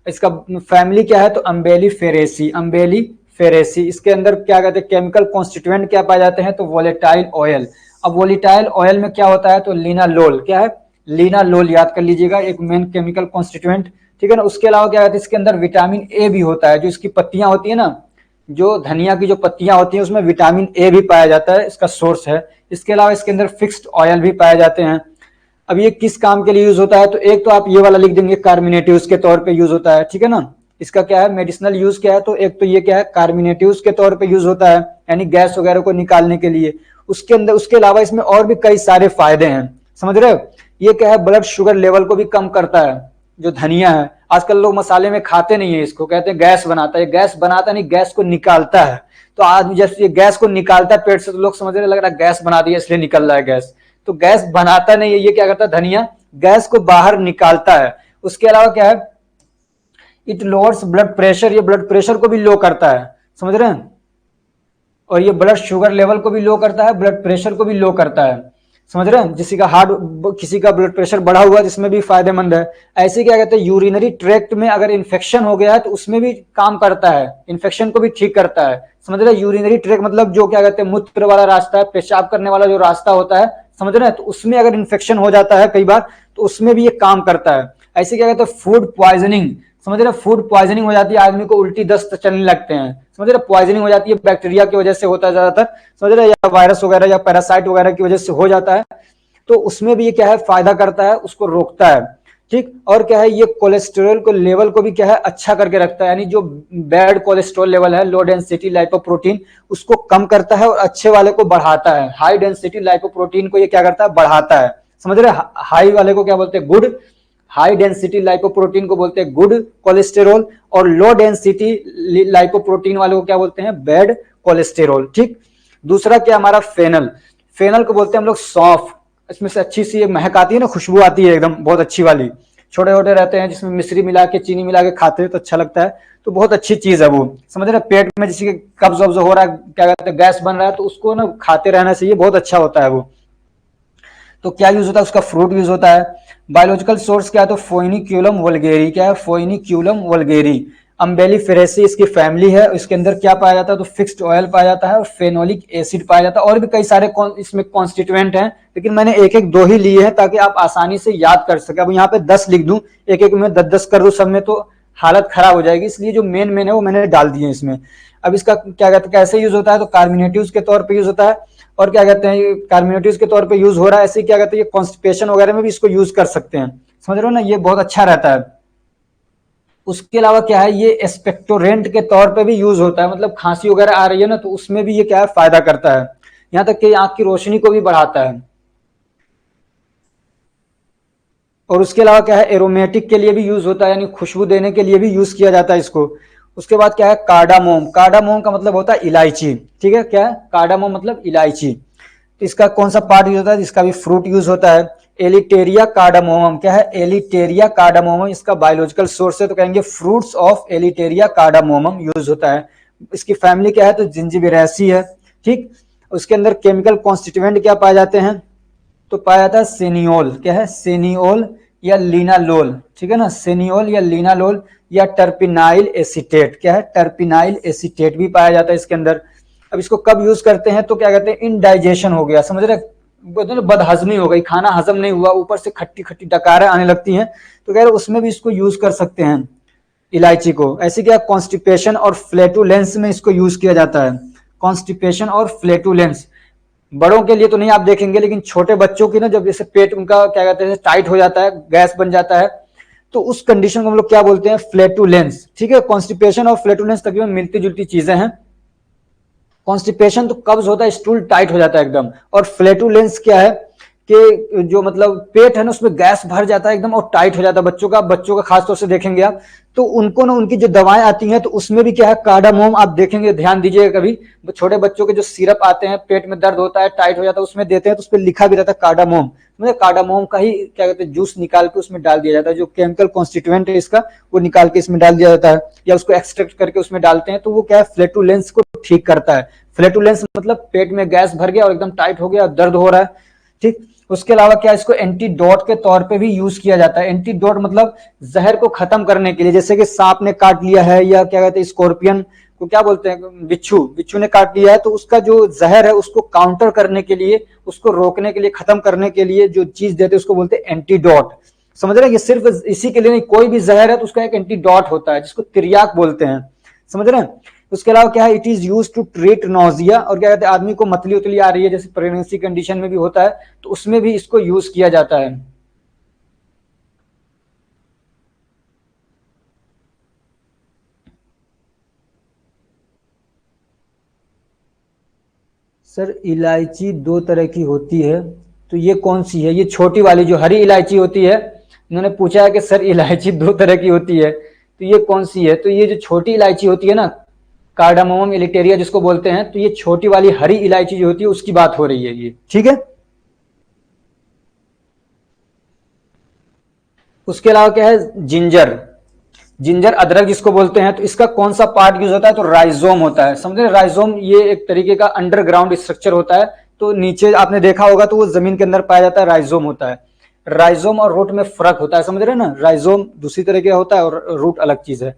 Speaker 1: इसका फैमिली क्या है, तो अम्बेली फेरेसी, अम्बेली फेरेसी। इसके अंदर क्या कहते हैं, केमिकल कॉन्स्टिट्यूएंट क्या पाए जाते हैं, तो वोलेटाइल ऑयल। अब वोलेटाइल ऑयल में क्या होता है, तो लिनालोल, क्या है, लिनालोल, याद कर लीजिएगा, एक मेन केमिकल कॉन्स्टिट्यूएंट, ठीक है ना। उसके अलावा क्या कहते हैं, इसके अंदर विटामिन ए भी होता है, जो इसकी पत्तियां होती है ना, जो धनिया की जो पत्तियां होती हैं उसमें विटामिन ए भी पाया जाता है, इसका सोर्स है। इसके अलावा इसके अंदर फिक्स्ड ऑयल भी पाए जाते हैं। अब ये किस काम के लिए यूज होता है, तो एक तो आप ये वाला लिख देंगे कार्मिनेटिव्स के तौर पे यूज होता है, ठीक है ना। इसका क्या है मेडिसिनल यूज क्या है, तो एक तो ये क्या है कार्मिनेटिव्स के तौर पे यूज होता है, यानी गैस वगैरह को निकालने के लिए। उसके अंदर उसके अलावा इसमें और भी कई सारे फायदे हैं, समझ रहे हो। ये क्या है, ब्लड शुगर लेवल को भी कम करता है, जो धनिया है। आजकल लोग मसाले में खाते नहीं है इसको, कहते हैं गैस बनाता है, गैस बनाता नहीं, गैस को निकालता है। तो आदमी जब ये गैस को निकालता है पेट से तो लोग समझने लग रहा है गैस बना दिया इसलिए निकल रहा है गैस, तो गैस बनाता नहीं है, ये क्या करता है धनिया, गैस को बाहर निकालता है। उसके अलावा क्या है, इट लोअर्स ब्लड प्रेशर, ये ब्लड प्रेशर को भी लो करता है, समझ रहे हैं। और ये ब्लड शुगर लेवल को भी लो करता है, ब्लड प्रेशर को भी लो करता है, समझ रहे हैं। किसी का ब्लड प्रेशर बढ़ा हुआ है जिसमें भी फायदेमंद है। ऐसे क्या कहते हैं, यूरिनरी ट्रैक्ट में अगर इन्फेक्शन हो गया है तो उसमें भी काम करता है, इन्फेक्शन को भी ठीक करता है, समझ रहे हैं। यूरिनरी ट्रैक्ट मतलब जो क्या कहते हैं मूत्र वाला रास्ता है, पेशाब करने वाला जो रास्ता होता है, समझ रहे हैं, तो उसमें अगर इन्फेक्शन हो जाता है कई बार तो उसमें भी ये काम करता है। ऐसे क्या कहते हैं फूड प्वाइजनिंग, समझ रहे, फूड पॉइजनिंग हो जाती है, आदमी को उल्टी दस्त चलने लगते हैं, समझ रहे, पॉइजनिंग हो जाती है, बैक्टीरिया की वजह से होता है ज्यादातर, समझ रहे, या वायरस वगैरह या पैरासाइट वगैरह की वजह से हो जाता है। तो उसमें भी ये क्या है फायदा करता है, उसको रोकता है, ठीक। और क्या है, ये कोलेस्टेरॉल को लेवल को भी क्या है अच्छा करके रखता है, यानी जो बैड कोलेस्ट्रॉल लेवल है, लो डेंसिटी लाइपोप्रोटीन, उसको कम करता है और अच्छे वाले को बढ़ाता है। हाई डेंसिटी लाइपोप्रोटीन को ये क्या करता है, बढ़ाता है, समझ रहे। हाई वाले को क्या बोलते हैं, गुड, हाई डेंसिटी लाइपोप्रोटीन को बोलते हैं गुड कोलेस्टेरॉल, और लो डेंसिटी लाइपोप्रोटीन वाले को क्या बोलते हैं, बैड कोलेस्टेरॉल, ठीक। दूसरा क्या हमारा फेनल, फेनल को बोलते हैं हम लोग सौंफ। इसमें से अच्छी सी महक आती है ना, खुशबू आती है एकदम बहुत अच्छी वाली, छोटे छोटे रहते हैं जिसमें मिश्री मिला के चीनी मिला के खाते हैं तो अच्छा लगता है, तो बहुत अच्छी चीज है वो, समझ रहे। पेट में जिसके कब्ज वब्ज हो रहा है, क्या कहते हैं गैस बन रहा है, तो उसको ना खाते रहना चाहिए, बहुत अच्छा होता है वो। तो क्या यूज होता है, उसका फ्रूट यूज होता है। बायोलॉजिकल सोर्स क्या है, तो फोइनिक्यूलम वल्गेरी, क्या है, फोइनिक्यूलम वल्गेरी। अम्बेली फेरेसी इसकी फैमिली है, इसके अंदर क्या पाया जाता है, तो फिक्स्ड ऑयल पाया जाता है और फेनोलिक एसिड पाया जाता है, और भी कई सारे इसमें कॉन्स्टिट्यूएंट हैं, लेकिन मैंने एक एक दो ही लिए हैं ताकि आप आसानी से याद कर सके। अब यहाँ पे 10 लिख दूं, एक एक में 10-10 कर दूं सब में तो हालत खराब हो जाएगी, इसलिए जो मेन मेन है वो मैंने डाल दिए इसमें। अब इसका क्या कहते हैं कैसे यूज होता है, तो कार्मिनेटिव्स के तौर पर यूज होता है, और क्या कहते हैं कार्मिनेटिव्स के तौर पे यूज हो रहा है। ऐसे क्या कहते हैं ये कॉन्स्टिपेशन वगैरह में भी इसको यूज कर सकते हैं, समझ रहे हो ना, ये बहुत अच्छा रहता है। उसके अलावा क्या है, ये एक्सपेक्टोरेंट के तौर पे भी यूज होता है, मतलब खांसी वगैरह आ रही है ना तो उसमें भी ये क्या है फायदा करता है, यहाँ तक कि आंख की रोशनी को भी बढ़ाता है। और उसके अलावा क्या है, एरोमेटिक के लिए भी यूज होता है, यानी खुशबू देने के लिए भी यूज किया जाता है इसको। उसके बाद क्या है, कार्डामोम, कार्डामोम का मतलब होता है इलायची, ठीक है, क्या है कार्डामोम मतलब इलायची। तो इसका कौन सा पार्ट यूज होता है, इसका भी फ्रूट यूज होता है। एलिटेरिया कार्डामोमम, क्या है, एलिटेरिया कार्डामोमम इसका बायोलॉजिकल सोर्स है, तो कहेंगे फ्रूट्स ऑफ एलिटेरिया कार्डामोमम यूज होता है। इसकी फैमिली क्या है, तो जिंजिबिरेसी है, ठीक। उसके अंदर केमिकल कॉन्स्टिट्यूएंट क्या पाए जाते हैं, तो पाया जाता है सेनियोल, क्या है, सेनियोल या लीनालोल, ठीक है ना, सेनियोल या लीनालोल या टर्पिनाइल एसीटेट, क्या है, टर्पिनाइल एसीटेट भी पाया जाता है इसके अंदर। अब इसको कब यूज करते हैं, तो क्या कहते हैं इनडाइजेशन हो गया, समझ रहे, बदहजमी हो गई, खाना हजम नहीं हुआ, ऊपर से खट्टी खट्टी डकारें आने लगती हैं, तो कह रहे उसमें भी इसको यूज कर सकते हैं। इलायची को। ऐसे क्या कॉन्स्टिपेशन और फ्लैटुलेंस में इसको यूज किया जाता है। कॉन्स्टिपेशन और फ्लैटुलेंस बड़ों के लिए तो नहीं आप देखेंगे, लेकिन छोटे बच्चों की ना जब जैसे पेट उनका क्या कहते हैं टाइट हो जाता है, गैस बन जाता है, तो उस कंडीशन को हम लोग क्या बोलते हैं, फ्लैटुलेंस। ठीक है, कॉन्स्टिपेशन और फ्लैटुलेंस तकरीबन मिलती जुलती चीजें हैं। कॉन्स्टिपेशन तो कब्ज होता है, स्टूल टाइट हो जाता है एकदम, और फ्लैटुलेंस क्या है कि जो मतलब पेट है ना उसमें गैस भर जाता है एकदम और टाइट हो जाता है बच्चों का खासतौर से देखेंगे आप, तो उनको ना उनकी जो दवाएं आती हैं तो उसमें भी क्या है कार्डामोम, आप देखेंगे ध्यान दीजिएगा कभी छोटे बच्चों के जो सिरप आते हैं, पेट में दर्द होता है टाइट हो जाता है उसमें देते हैं तो उस पर लिखा भी रहता है कार्डामोम, मतलब कार्डामोम का ही क्या कहते हैं जूस निकाल के उसमें डाल दिया जाता है, जो केमिकल कॉन्स्टिट्यूएंट है इसका वो निकाल के इसमें डाल दिया जाता है, या उसको एक्सट्रैक्ट करके उसमें डालते हैं, तो वो क्या है फ्लैटुलेंस को ठीक करता है। फ्लैटुलेंस मतलब पेट में गैस भर गया और एकदम टाइट हो गया, दर्द हो रहा है। ठीक, उसके अलावा क्या इसको एंटीडोट के तौर पे भी यूज किया जाता है। एंटीडोट मतलब जहर को खत्म करने के लिए, जैसे कि सांप ने काट लिया है या क्या कहते हैं स्कॉर्पियन को क्या बोलते हैं, बिच्छू, बिच्छू ने काट लिया है, तो उसका जो जहर है उसको काउंटर करने के लिए, उसको रोकने के लिए, खत्म करने के लिए जो चीज देते हैं उसको बोलते हैं एंटीडोट। समझ रहे हैं, ये सिर्फ इसी के लिए नहीं, कोई भी जहर है तो उसका एक एंटीडोट होता है जिसको तिर्याक बोलते हैं। समझ रहे हैं। उसके अलावा क्या है, it is use to treat nausea, और क्या कहते हैं आदमी को मतली उतली आ रही है जैसे प्रेगनेंसी कंडीशन में भी होता है तो उसमें भी इसको यूज किया जाता है। सर इलायची दो तरह की होती है, तो ये कौन सी है, ये छोटी वाली जो हरी इलायची होती है, इन्होंने पूछा है कि सर इलायची दो तरह की होती है तो ये कौन सी है, तो ये जो छोटी इलायची होती है ना, कार्डामोमम इलिटेरिया जिसको बोलते हैं, तो ये छोटी वाली हरी इलायची जो होती है उसकी बात हो रही है ये। ठीक है, उसके अलावा क्या है, जिंजर, जिंजर अदरक जिसको बोलते हैं, तो इसका कौन सा पार्ट यूज होता है, तो राइजोम होता है। समझे, राइजोम ये एक तरीके का अंडरग्राउंड स्ट्रक्चर होता है, तो नीचे आपने देखा होगा तो वो जमीन के अंदर पाया जाता है, राइजोम होता है। राइजोम और रूट में फर्क होता है, समझ रहे हैं ना, राइजोम दूसरी तरह का होता है और रूट अलग चीज है।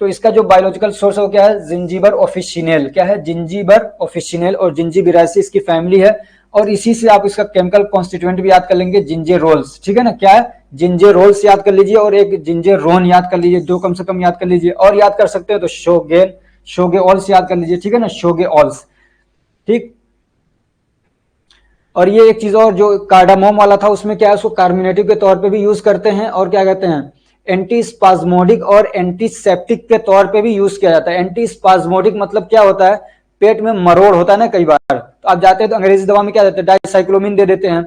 Speaker 1: तो इसका जो बायोलॉजिकल सोर्स है वो क्या है, जिंजीबर ऑफिशिनेल, क्या है, जिंजीबर ऑफिशिनेल और जिंजीबिरासी इसकी फैमिली है, और इसी से आप इसका केमिकल कॉन्स्टिट्यूएंट भी याद कर लेंगे, जिंजेरोल्स। ठीक है ना, क्या है, जिंजेरोल्स याद कर लीजिए और एक जिंजेरोन याद कर लीजिए, दो कम से कम याद कर लीजिए, और याद कर सकते हो तो शोगेन, शोगेओल्स याद कर लीजिए। ठीक है ना, शोगेओल्स। ठीक, और ये एक चीज और जो कार्डामोम वाला था उसमें क्या है, उसको कार्मिनेटिव के तौर पे भी यूज करते हैं, और क्या कहते हैं एंटी स्पाज्मोडिक और एंटीसेप्टिक के तौर पे भी यूज किया जाता है। एंटी स्पाज्मोडिक मतलब क्या होता है, पेट में मरोड़ होता है ना कई बार, तो आप जाते हैं तो अंग्रेजी दवा में क्या देते हैं, डाइसाइक्लोमिन दे देते हैं,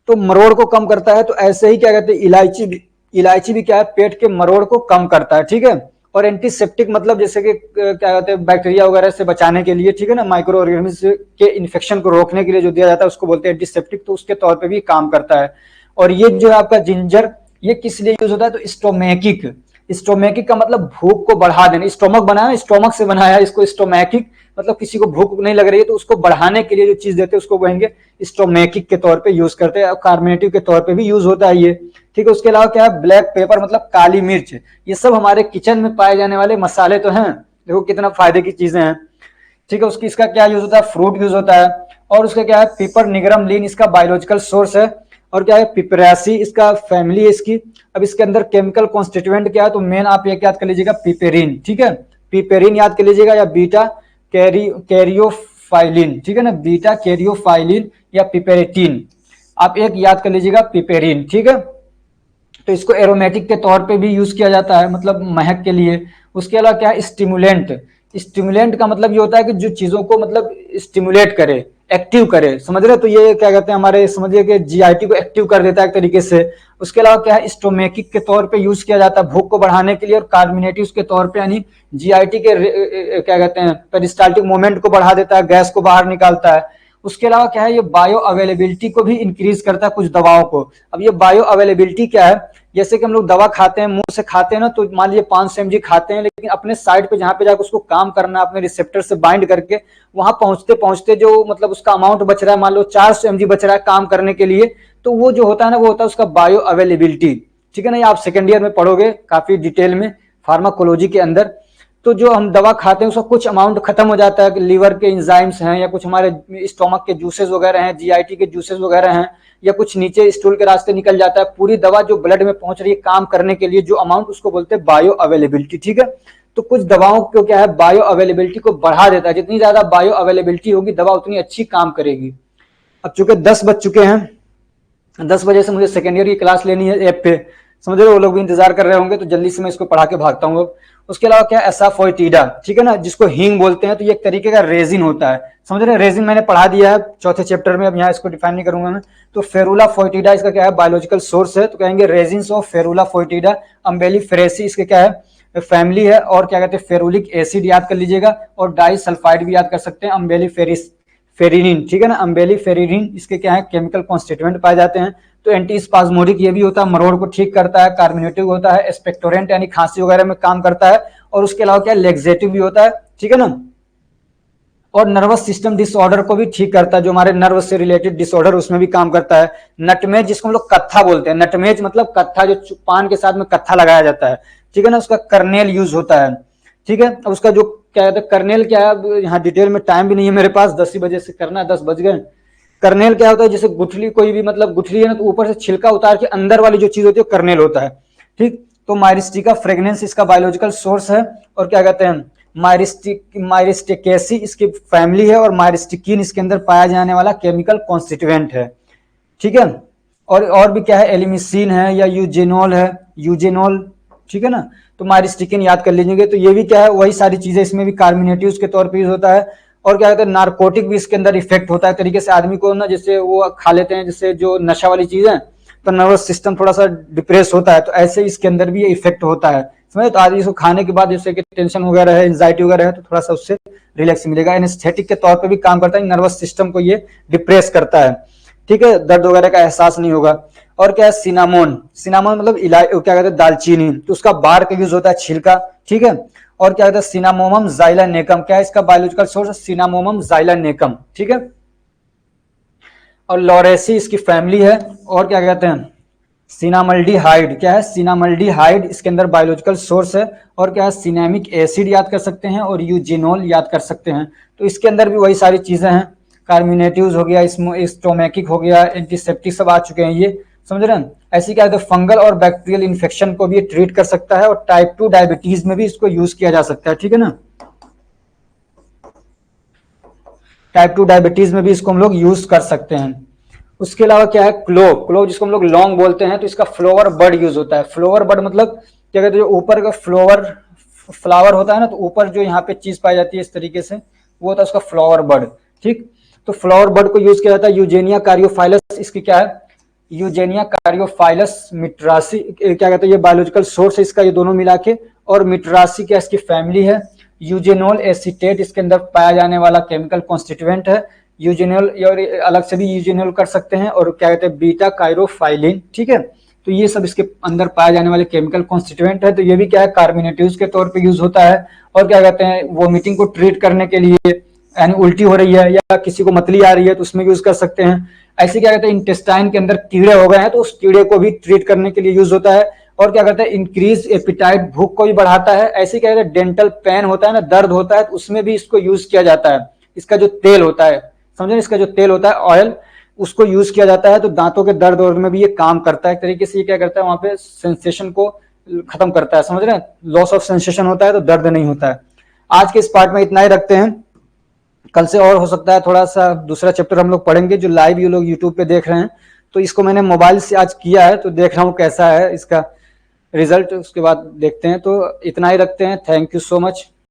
Speaker 1: तो मरोड़ को कम करता है। तो ऐसे ही क्या कहते हैं इलायची भी क्या है, पेट के मरोड़ को कम करता है। ठीक है, और एंटीसेप्टिक मतलब जैसे कि क्या कहते हैं बैक्टीरिया वगैरह से बचाने के लिए, ठीक है ना, माइक्रो ऑर्गेनिज्म के इन्फेक्शन को रोकने के लिए जो दिया जाता है उसको बोलते हैं एंटीसेप्टिक, तो उसके तौर पे भी काम करता है। और ये जो है आपका जिंजर, ये किस लिए यूज होता है, तो स्टोमैकिक, स्टोमैकिक का मतलब भूख को बढ़ा देना, स्टोमक बनाया, स्टोमक से बनाया है इसको स्टोमैकिक, मतलब किसी को भूख नहीं लग रही है तो उसको बढ़ाने के लिए जो चीज देते हैं उसको कहेंगे स्टोमैकिक के तौर पे यूज करते हैं, कार्बोनेटिव के तौर पे भी यूज होता है ये। ठीक है, उसके अलावा क्या है, ब्लैक पेपर मतलब काली मिर्च, ये सब हमारे किचन में पाए जाने वाले मसाले तो हैं, देखो कितना फायदे की चीजें हैं। ठीक है, उसकी इसका क्या यूज होता है, फ्रूट यूज होता है। और उसका क्या है, पिपर निगरम लीन इसका बायोलॉजिकल सोर्स है, और क्या है पिपरासी इसका फैमिली है इसकी। अब इसके अंदर केमिकल कॉन्स्टिट्यूएंट क्या है, तो मेन आप ये याद कर लीजिएगा पिपेरिन। ठीक है, पिपेरिन याद कर लीजिएगा, या बीटा कैरियोफाइलिन। ठीक है ना, बीटा कैरियोफाइलिन या पिपेरेटिन, आप एक याद कर लीजिएगा पिपेरिन। ठीक है, तो इसको एरोमेटिक के तौर पे भी यूज किया जाता है, मतलब महक के लिए। उसके अलावा क्या है, स्टिमुलेंट, स्टिमुलेंट का मतलब ये होता है कि जो चीजों को मतलब स्टिमुलेट करे, एक्टिव करे, समझ रहे, तो ये क्या कहते हैं हमारे समझिए कि जीआईटी को एक्टिव कर देता है एक तरीके से। उसके अलावा क्या है, स्टोमेकिक के तौर पे यूज किया जाता है भूख को बढ़ाने के लिए, और कार्मिनेटिव के तौर पे यानी जीआईटी के क्या कहते हैं पेरिस्टाल्टिक मूवमेंट को बढ़ा देता है, गैस को बाहर निकालता है। उसके अलावा क्या है, ये बायो अवेलेबिलिटी को भी इंक्रीज करता है कुछ दवाओं को। अब ये बायो अवेलेबिलिटी क्या है, जैसे कि हम लोग दवा खाते हैं, मुंह से खाते हैं ना, तो मान लीजिए 500 mg खाते हैं, लेकिन अपने साइड पे जहां पे जाकर उसको काम करना, अपने रिसेप्टर से बाइंड करके वहां पहुंचते पहुंचते जो मतलब उसका अमाउंट बच रहा है, मान लो 400 mg बच रहा है काम करने के लिए, तो वो जो होता है ना वो होता है उसका बायो अवेलेबिलिटी। ठीक है ना, ये आप सेकेंड ईयर में पढ़ोगे काफी डिटेल में फार्माकोलॉजी के अंदर। तो जो हम दवा खाते हैं उसका कुछ अमाउंट खत्म हो जाता है, लीवर के इंजाइम्स हैं या कुछ हमारे स्टोमक के जूसेस वगैरह हैं, जीआईटी के जूसेस वगैरह हैं, या कुछ नीचे स्टूल के रास्ते निकल जाता है, पूरी दवा जो ब्लड में पहुंच रही है काम करने के लिए जो अमाउंट, उसको बोलते हैं बायो अवेलेबिलिटी। ठीक है, तो कुछ दवाओं को क्या है, बायो अवेलेबिलिटी को बढ़ा देता है, जितनी ज्यादा बायो अवेलेबिलिटी होगी दवा उतनी अच्छी काम करेगी। अब चूंकि 10 बज चुके हैं, 10 बजे से मुझे सेकेंड ईयर की क्लास लेनी है ऐप पे, समझ रहे हो, वो लोग भी इंतजार कर रहे होंगे, तो जल्दी से मैं इसको पढ़ा के भागता हूँ। उसके अलावा क्या, एसाफोइटिडा, ठीक है ना, जिसको हींग बोलते हैं, तो ये एक तरीके का रेजिन होता है, समझ रहे हैं। रेजिन मैंने पढ़ा दिया है चौथे चैप्टर में, अब यहाँ इसको डिफाइन नहीं करूंगा मैं। तो फेरुला फोइटिडा इसका क्या है, बायोलॉजिकल सोर्स है, तो कहेंगे रेजिन्स ऑफ फेरुला फोइटिडा अम्बेलिफेरेसी, इसके क्या है, फैमिली है। और क्या कहते हैं, फेरुलिक एसिड याद कर लीजिएगा, और डाई सल्फाइड भी याद कर सकते हैं, अम्बेलिफेरिस फेरिनिन, ठीक है ना, अम्बेलिफेरिनिन, इसके क्या है, केमिकल कॉन्स्टिट्यूएंट पाए जाते हैं। तो एंटी स्पाज्मोडिक ये भी होता है, मरोड़ को ठीक करता है, कार्मिनेटिव होता है, एक्सपेक्टोरेंट यानी खांसी वगैरह में काम करता है, और उसके अलावा क्या, लेग्जेटिव भी होता है, ठीक है ना, और नर्वस सिस्टम डिसऑर्डर को भी ठीक करता है, जो हमारे नर्व से रिलेटेड डिसऑर्डर उसमें भी काम करता है। नटमेज, जिसको हम लोग कत्था बोलते हैं, नटमेज मतलब कत्था, जो पान के साथ में कत्था लगाया जाता है, ठीक है ना, उसका कर्नेल यूज होता है, ठीक है। उसका जो क्या कहते हैं, कर्नेल क्या है, यहाँ डिटेल में टाइम भी नहीं है मेरे पास, 10 ही बजे से करना है, 10 बज गए। कर्नेल क्या होता है, जैसे गुठली, कोई भी मतलब गुठली है ना, तो ऊपर से छिलका उतार के अंदर वाली जो चीज होती है वो कर्नेल होता है, ठीक। तो माइरिस्टिका फ्रेग्नेंस इसका बायोलॉजिकल सोर्स है, और क्या कहते हैं, माइरिस्टिकेसी इसकी फैमिली है, और माइरिस्टिकिन इसके अंदर पाया जाने वाला केमिकल कॉन्स्टिट्यूएंट है, ठीक है। और भी क्या है, एलिमिसिन है या यूजेनोल है, यूजेनोल, ठीक है ना। तो माइरिस्टिकिन याद कर लीजिएगा। तो ये भी क्या है, वही सारी चीजें, इसमें भी कार्मिनेटिव्स के तौर पर यूज होता है। और क्या कहते हैं, नार्कोटिक भी इसके अंदर इफेक्ट होता है तरीके से, आदमी को ना, जैसे वो खा लेते हैं, जैसे जो नशा वाली चीज है, तो नर्वस सिस्टम थोड़ा सा डिप्रेस होता है, तो ऐसे इसके अंदर भी ये इफेक्ट होता है, समझे। तो आदमी इसको खाने के बाद जैसे कि टेंशन वगैरह है, एंजाइटी वगैरह है, तो थोड़ा सा उससे रिलैक्स मिलेगा। एनेस्थेटिक के तौर पर भी काम करता है, नर्वस सिस्टम को ये डिप्रेस करता है, ठीक है, दर्द वगैरह का एहसास नहीं होगा। और क्या है, सिनामोन, सिनामोन मतलब क्या कहते हैं, दालचीनी, तो उसका बार का यूज होता है, छिलका, ठीक है। और क्या कहते हैं, सिनामोमम जाइलानेकम, क्या है इसका बायोलॉजिकल सोर्स, सिनामोमम जाइलानेकम, ठीक है। और लॉरेसी इसकी फैमिली है। और क्या कहते हैं, सिनामल्डिहाइड, क्या है, सिनामल्डिहाइड इसके अंदर बायोलॉजिकल सोर्स है। और क्या है, सिनेमिक एसिड याद कर सकते हैं, और यूजिनोल याद कर सकते हैं। तो इसके अंदर भी वही सारी चीजें हैं, कार्मिनेटिव्स हो गया, स्टोमैकिक हो गया, एंटीसेप्टिक सब आ चुके हैं ये, समझ रहे हैं। ऐसी क्या है, फंगल और बैक्टीरियल इन्फेक्शन को भी ट्रीट कर सकता है, और टाइप 2 डायबिटीज में भी इसको यूज किया जा सकता है, ठीक है ना। टाइप 2 डायबिटीज में भी इसको हम लोग यूज कर सकते हैं। उसके अलावा क्या है, क्लोव, क्लोव जिसको हम लोग लौंग बोलते हैं, तो इसका फ्लोवर बड यूज होता है। फ्लोवर बड मतलब क्या कहते हैं, जो ऊपर का फ्लावर होता है ना, तो ऊपर जो यहाँ पे चीज पाई जाती है इस तरीके से, वो होता है उसका फ्लावर बड, ठीक। तो फ्लावर बड को यूज किया जाता है। यूजेनिया कार्योफाइलस इसकी क्या है, यूजेनिया कार्योफाइलस मिट्रासी, क्या कहते हैं, ये बायोलॉजिकल सोर्स है इसका, ये दोनों मिला के। और मिट्रासी क्या इसकी फैमिली है। यूजेनोल एसीटेट इसके अंदर पाया जाने वाला केमिकल कॉन्स्टिट्यूएंट है। यूजेनोल, और अलग से भी यूजेनोल कर सकते हैं। और क्या कहते हैं, बीटा कायरोफाइलिन, ठीक है। तो ये सब इसके अंदर पाए जाने वाले केमिकल कॉन्स्टिट्यूएंट है। तो ये भी क्या है, कार्मिनेटिव्स के तौर पे यूज होता है। और क्या कहते हैं, वोमिटिंग को ट्रीट करने के लिए, यानी उल्टी हो रही है या किसी को मतली आ रही है तो उसमें यूज कर सकते हैं। ऐसे क्या कहते हैं, इंटेस्टाइन के अंदर कीड़े हो गए हैं तो उस कीड़े को भी ट्रीट करने के लिए यूज होता है। और क्या कहते हैं, इंक्रीज एपिटाइट, भूख को भी बढ़ाता है। ऐसे क्या कहते हैं, डेंटल पेन होता है ना, दर्द होता है, तो उसमें भी इसको यूज किया जाता है। इसका जो तेल होता है, समझे, इसका जो तेल होता है ऑयल, उसको यूज किया जाता है। तो दांतों के दर्द में भी ये काम करता है एक तरीके से। ये क्या करता है, वहां पे सेंसेशन को खत्म करता है, समझ रहे हैं। लॉस ऑफ सेंसेशन होता है तो दर्द नहीं होता है। आज के इस पार्ट में इतना ही रखते हैं। कल से और हो सकता है थोड़ा सा दूसरा चैप्टर हम लोग पढ़ेंगे, जो लाइव ये लोग यूट्यूब पे देख रहे हैं। तो इसको मैंने मोबाइल से आज किया है, तो देख रहा हूँ कैसा है इसका रिजल्ट, उसके बाद देखते हैं। तो इतना ही रखते हैं। Thank you so much.